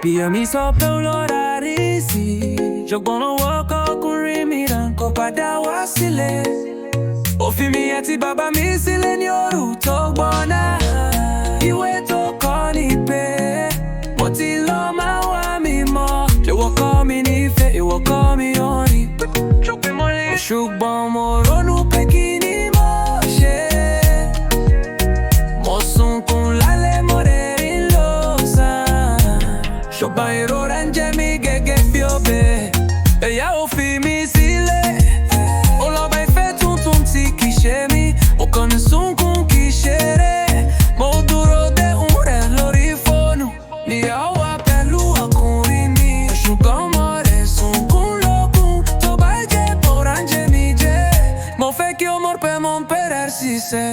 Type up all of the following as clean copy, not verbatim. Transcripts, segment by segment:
Pia mi sọ pé ó lọ́ra rí sí i. Ṣùgbọ́n owó kọkùnrin mi ràn kó padà wá sílé. Òfin mi àti bàbá mi sílé ní òru tó gbọ́ná. Ìwé tó kọ́ ni pé mo ti lọ máa wá mi mọ́. Ìwọ kọ́ mi nífẹ̀ẹ́, ìwọ kọ́ mi orin. Ṣùgbọ́n mo ronú pé kí ni mo ṣe. Mo sunkún lálẹ́ mo rẹ́rìn lọ́sàn. Ṣùgbọ́n ìrora ń jẹ mí gẹ́gẹ́ bí ọbẹ̀. Ẹ̀yà ò fi mí sílẹ̀. Ó lọ bá ìfẹ́ tuntun tí kì í ṣe mí. Ó kàn ní sunkún kì í ṣeré. Mo dúró de ohùn rẹ̀ lórí fóònù. Níyàwó wà pẹ̀lú ọkùnrin mi. Ṣùgbọ́n ọmọ rẹ̀ sunkún lókun. Tó bá jẹ́ bóra ń jẹ mí jẹ́. Mo fẹ́ kí o mọ̀ pé mo ń perder si sé.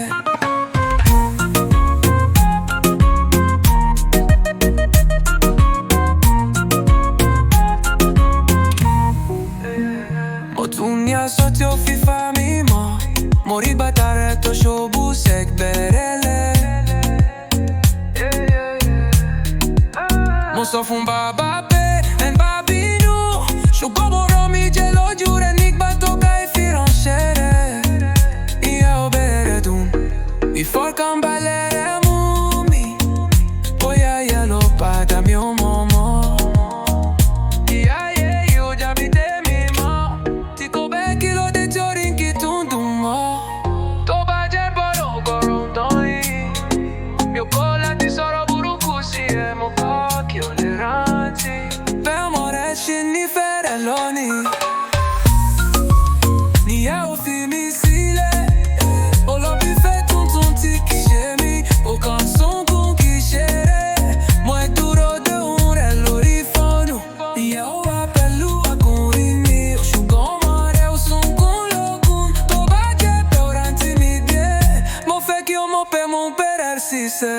Só ti o fi fa mi mọ̀. Mo rí bàtà rẹ̀ tó ṣubú sẹ́gbẹ̀rẹ̀lẹ̀. Mo sọ fún bàbá pé ẹ̀ ń bá bínú. Ṣùgbọ́n mo rọ mi jẹ lójú rẹ̀ nígbà tó ká ìfiránṣẹ́ rẹ̀. Ìyà ò bẹ̀rẹ̀ dùn. Ìfọ̀kànbalẹ̀ rẹ̀ mú mi. Bóyá ìyà ló padà mi ò mọ̀ mọ́. Níyàwó fi mí sílẹ̀. Ó lọ bí ìfẹ́ tuntun tí kì í ṣe mí. Ó kàn sunkún kì í ṣeré. Mo dúró de ohùn rẹ̀ lórí fóònù. Níyàwó wà pẹ̀lú ọkùnrin mi. Ṣùgbọ́n ọmọ rẹ̀ ò sunkún lókun. Tó bá jẹ́ pé ó rántí mi dé. Mo fẹ́ kí o mọ̀ pé mo ń perder si sé.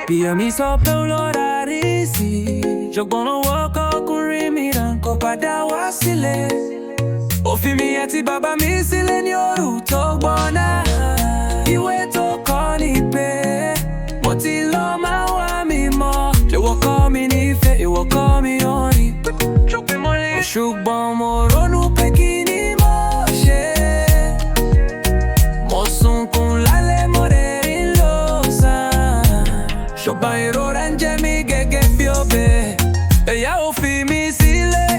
Pia mi sọ pé ó lọ́ra rí sí i. Ṣùgbọ́n owó kọkùnrin mi ràn kó padà wá sílé. Òfin mi àti bàbá mi sílé ní òru tó gbọ́ná. Ìwé tó kọ́ ni pé mo ti lọ máa wá mi mọ́. Ìwọ kọ́ mi nífẹ̀ẹ́, ìwọ kọ́ mi orin. Ṣùgbọ́n mo ronú pé kí ni mo ṣe. Mo sunkún lálẹ́ mo rẹ́rìn lọ́sàn. Ṣùgbọ́n ìrora ń jẹ mí gẹ́gẹ́ bí ọbẹ̀. Ẹ̀yà ò fi mí sílẹ̀.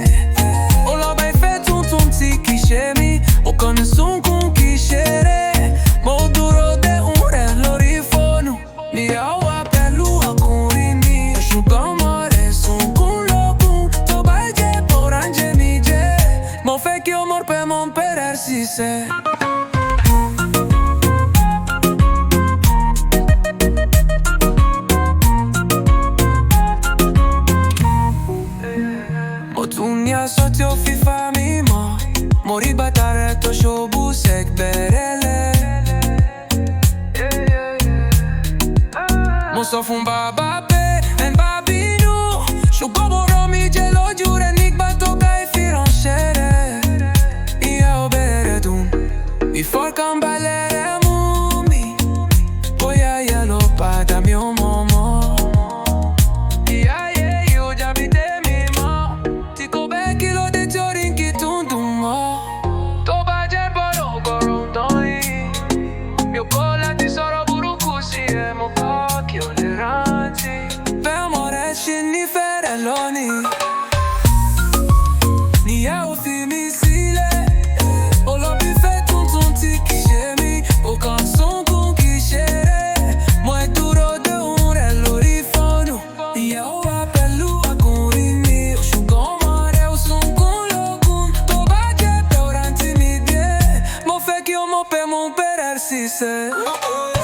Ó lọ bá ìfẹ́ tuntun tí kì í ṣe mí. Ó kàn ní sunkún kì í ṣeré. Mo dúró de ohùn rẹ̀ lórí fóònù. Níyàwó wà pẹ̀lú ọkùnrin mi. Ṣùgbọ́n ọmọ rẹ̀ sunkún lókun. Tó bá jẹ́ bóra ń jẹ mí jẹ́. Mo fẹ́ kí o mọ̀ pé mo ń perder si sé. Só ti o fi fa mi mọ̀. Mo rí bàtà rẹ̀ tó ṣubú sẹ́gbẹ̀rẹ̀lẹ̀. Mo sọ fún bàbá pé ẹ̀ ń bá bínú. Ṣùgbọ́n mo rọ mi jẹ lójú rẹ̀ nígbà tó ká ìfiránṣẹ́ rẹ̀. Ìyà ò bẹ̀rẹ̀ dùn. mo pe mon père si c'est